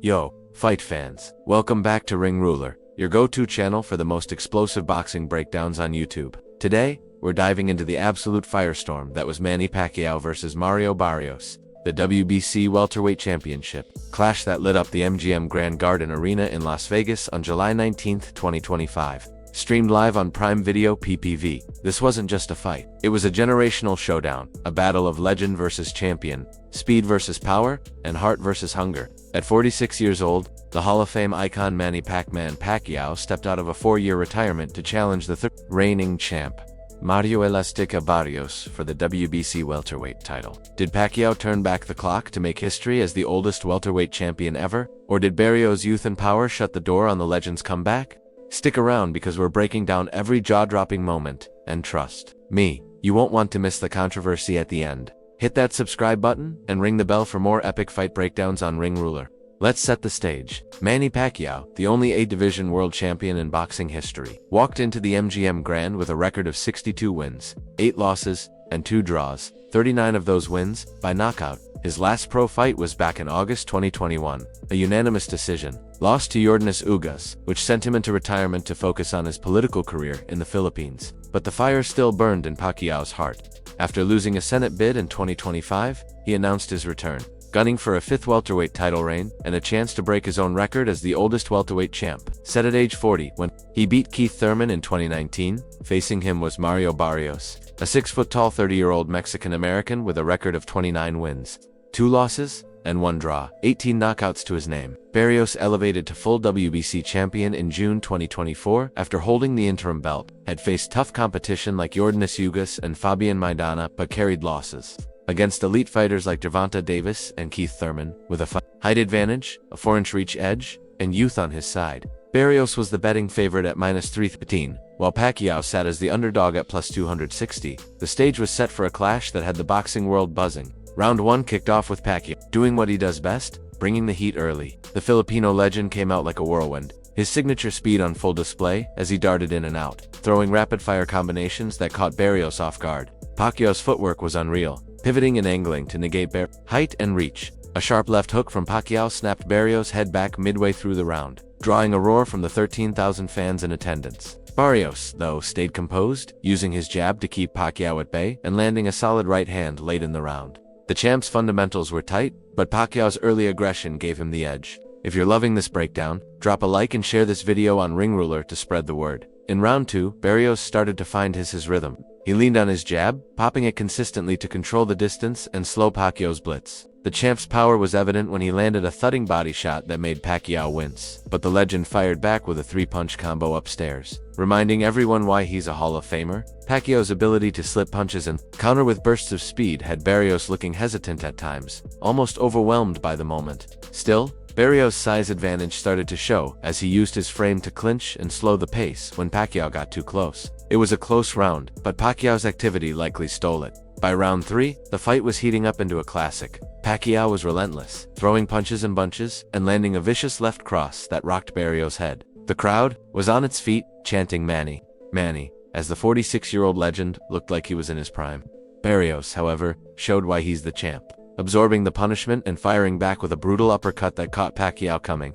Yo, fight fans. Welcome back to Ring Ruler, your go-to channel for the most explosive boxing breakdowns on YouTube. Today, we're diving into the absolute firestorm that was Manny Pacquiao versus Mario Barrios, the WBC Welterweight Championship, clash that lit up the MGM Grand Garden Arena in Las Vegas on July 19, 2025. Streamed live on Prime Video PPV, this wasn't just a fight. It was a generational showdown, a battle of legend versus champion, speed versus power, and heart versus hunger. At 46 years old, the Hall of Fame icon Manny "Pac-Man" Pacquiao stepped out of a 4-year retirement to challenge the reigning champ, Mario Elastica Barrios, for the WBC welterweight title. Did Pacquiao turn back the clock to make history as the oldest welterweight champion ever? Or did Barrios' youth and power shut the door on the legend's comeback? Stick around because we're breaking down every jaw-dropping moment, and trust me, you won't want to miss the controversy at the end. Hit that subscribe button and ring the bell for more epic fight breakdowns on Ring Ruler. Let's set the stage. Manny Pacquiao, the only A-division world champion in boxing history, walked into the MGM Grand with a record of 62 wins, 8 losses, and 2 draws, 39 of those wins by knockout. His last pro fight was back in August 2021, a unanimous decision, lost to Yordenis Ugas, which sent him into retirement to focus on his political career in the Philippines. But the fire still burned in Pacquiao's heart. After losing a Senate bid in 2025, he announced his return, gunning for a 5th welterweight title reign and a chance to break his own record as the oldest welterweight champ, set at age 40 when he beat Keith Thurman in 2019. Facing him was Mario Barrios, a 6-foot-tall 30-year-old Mexican-American with a record of 29 wins, 2 losses, and 1 draw, 18 knockouts to his name. Barrios elevated to full WBC champion in June 2024 after holding the interim belt, had faced tough competition like Yordenis Ugas and Fabian Maidana but carried losses against elite fighters like Gervonta Davis and Keith Thurman, with a height advantage, a 4-inch reach edge, and youth on his side. Barrios was the betting favorite at -315, while Pacquiao sat as the underdog at +260. The stage was set for a clash that had the boxing world buzzing. Round 1 kicked off with Pacquiao doing what he does best, bringing the heat early. The Filipino legend came out like a whirlwind, his signature speed on full display as he darted in and out, throwing rapid-fire combinations that caught Barrios off guard. Pacquiao's footwork was unreal, pivoting and angling to negate Barrios' height and reach. A sharp left hook from Pacquiao snapped Barrios' head back midway through the round, drawing a roar from the 13,000 fans in attendance. Barrios, though, stayed composed, using his jab to keep Pacquiao at bay and landing a solid right hand late in the round. The champ's fundamentals were tight, but Pacquiao's early aggression gave him the edge. If you're loving this breakdown, drop a like and share this video on Ring Ruler to spread the word. In round 2, Barrios started to find his rhythm. He leaned on his jab, popping it consistently to control the distance and slow Pacquiao's blitz. The champ's power was evident when he landed a thudding body shot that made Pacquiao wince. But the legend fired back with a 3-punch combo upstairs, reminding everyone why he's a Hall of Famer. Pacquiao's ability to slip punches and counter with bursts of speed had Barrios looking hesitant at times, almost overwhelmed by the moment. Still, Barrios' size advantage started to show as he used his frame to clinch and slow the pace when Pacquiao got too close. It was a close round, but Pacquiao's activity likely stole it. By round 3, the fight was heating up into a classic. Pacquiao was relentless, throwing punches and bunches and landing a vicious left cross that rocked Barrios' head. The crowd was on its feet, chanting "Manny, Manny," as the 46-year-old legend looked like he was in his prime. Barrios, however, showed why he's the champ, absorbing the punishment and firing back with a brutal uppercut that caught Pacquiao coming.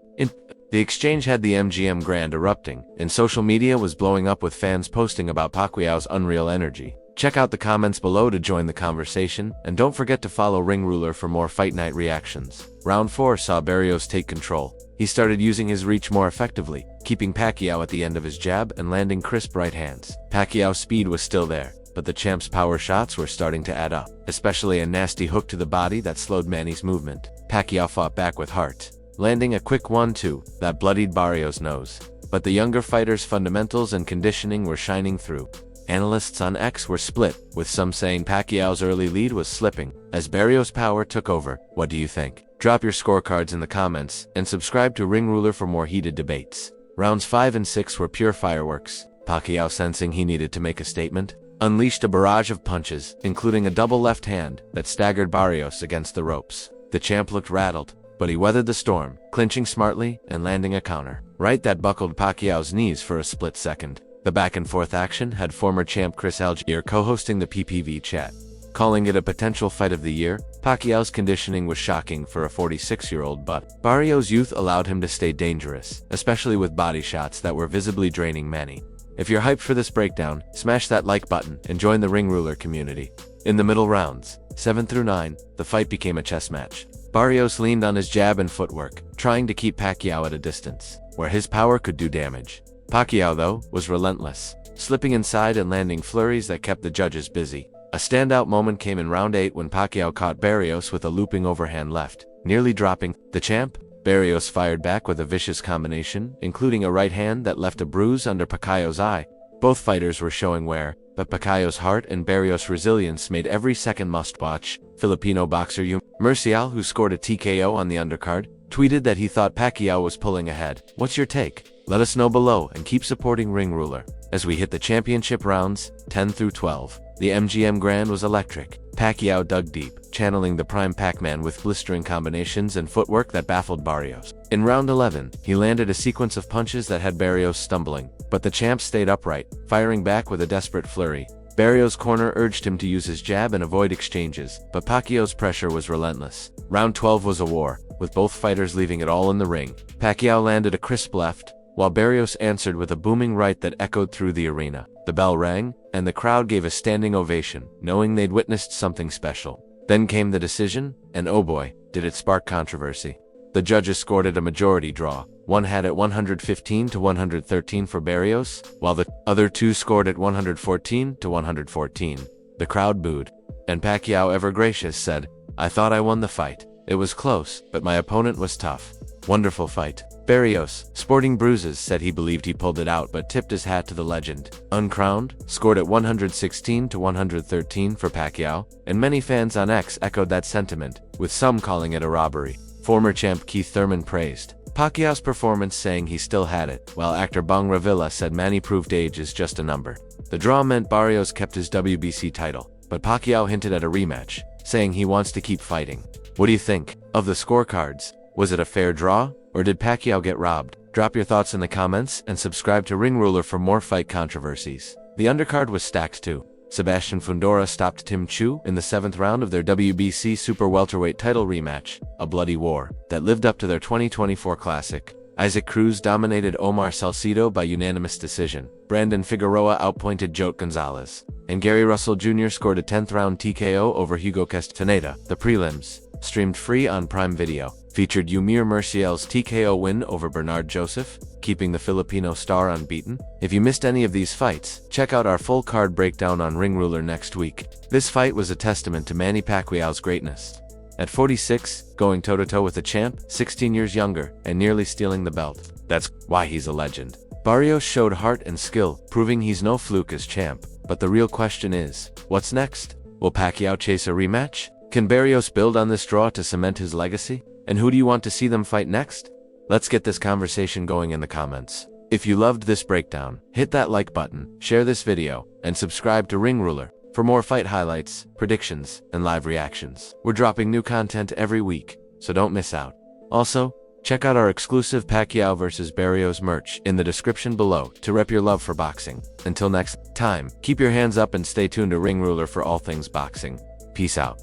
The exchange had the MGM Grand erupting, and social media was blowing up with fans posting about Pacquiao's unreal energy. Check out the comments below to join the conversation, and don't forget to follow Ring Ruler for more fight night reactions. Round 4 saw Barrios take control. He started using his reach more effectively, keeping Pacquiao at the end of his jab and landing crisp right hands. Pacquiao's speed was still there, but the champ's power shots were starting to add up, especially a nasty hook to the body that slowed Manny's movement. Pacquiao fought back with heart, landing a quick 1-2 that bloodied Barrios' nose. But the younger fighter's fundamentals and conditioning were shining through. Analysts on X were split, with some saying Pacquiao's early lead was slipping as Barrios' power took over. What do you think? Drop your scorecards in the comments and subscribe to Ring Ruler for more heated debates. Rounds 5 and 6 were pure fireworks. Pacquiao, sensing he needed to make a statement, unleashed a barrage of punches, including a double left hand that staggered Barrios against the ropes. The champ looked rattled, but he weathered the storm, clinching smartly and landing a counter right that buckled Pacquiao's knees for a split second. The back-and-forth action had former champ Chris Algier co-hosting the PPV chat. calling it a potential fight of the year. Pacquiao's conditioning was shocking for a 46-year-old, but Barrios' youth allowed him to stay dangerous, especially with body shots that were visibly draining Manny. If you're hyped for this breakdown, smash that like button and join the Ring Ruler community. In the middle rounds, 7 through 9, the fight became a chess match. Barrios leaned on his jab and footwork, trying to keep Pacquiao at a distance, where his power could do damage. Pacquiao, though, was relentless, slipping inside and landing flurries that kept the judges busy. A standout moment came in round 8 when Pacquiao caught Barrios with a looping overhand left, nearly dropping the champ. Barrios fired back with a vicious combination, including a right hand that left a bruise under Pacquiao's eye. Both fighters were showing wear, but Pacquiao's heart and Barrios' resilience made every second must-watch. Filipino boxer Murcial, who scored a TKO on the undercard, tweeted that he thought Pacquiao was pulling ahead. What's your take? Let us know below and keep supporting Ring Ruler. As we hit the championship rounds, 10 through 12, the MGM Grand was electric. Pacquiao dug deep, channeling the prime Pac-Man with blistering combinations and footwork that baffled Barrios. In round 11, he landed a sequence of punches that had Barrios stumbling, but the champ stayed upright, firing back with a desperate flurry. Barrios' corner urged him to use his jab and avoid exchanges, but Pacquiao's pressure was relentless. Round 12 was a war, with both fighters leaving it all in the ring. Pacquiao landed a crisp left, while Barrios answered with a booming right that echoed through the arena. The bell rang, and the crowd gave a standing ovation, knowing they'd witnessed something special. Then came the decision, and oh boy, did it spark controversy. The judges scored it a majority draw. One had it 115 to 113 for Barrios, while the other two scored it 114 to 114. The crowd booed, and Pacquiao, ever gracious, said, "I thought I won the fight. It was close, but my opponent was tough. Wonderful fight." Barrios, sporting bruises, said he believed he pulled it out but tipped his hat to the legend. Uncrowned, scored at 116 to 113 for Pacquiao, and many fans on X echoed that sentiment, with some calling it a robbery. Former champ Keith Thurman praised Pacquiao's performance, saying he still had it, while actor Bong Revilla said Manny proved age is just a number. The draw meant Barrios kept his WBC title, but Pacquiao hinted at a rematch, saying he wants to keep fighting. What do you think of the scorecards? Was it a fair draw, or did Pacquiao get robbed? Drop your thoughts in the comments and subscribe to Ring Ruler for more fight controversies. The undercard was stacked too. Sebastian Fundora stopped Tim Chu in the 7th round of their WBC Super Welterweight title rematch, a bloody war that lived up to their 2024 classic. Isaac Cruz dominated Omar Salcido by unanimous decision. Brandon Figueroa outpointed Jote Gonzalez, and Gary Russell Jr. scored a 10th round TKO over Hugo Castaneda. The prelims, streamed free on Prime Video, featured Yumir Murcial's TKO win over Bernard Joseph, keeping the Filipino star unbeaten. If you missed any of these fights, check out our full card breakdown on Ring Ruler next week. This fight was a testament to Manny Pacquiao's greatness. At 46, going toe-to-toe with a champ, 16 years younger, and nearly stealing the belt. That's why he's a legend. Barrios showed heart and skill, proving he's no fluke as champ. But the real question is, what's next? Will Pacquiao chase a rematch? Can Barrios build on this draw to cement his legacy? And who do you want to see them fight next? Let's get this conversation going in the comments. If you loved this breakdown, hit that like button, share this video, and subscribe to Ring Ruler for more fight highlights, predictions, and live reactions. We're dropping new content every week, so don't miss out. Also, check out our exclusive Pacquiao vs. Barrios merch in the description below to rep your love for boxing. Until next time, keep your hands up and stay tuned to Ring Ruler for all things boxing. Peace out.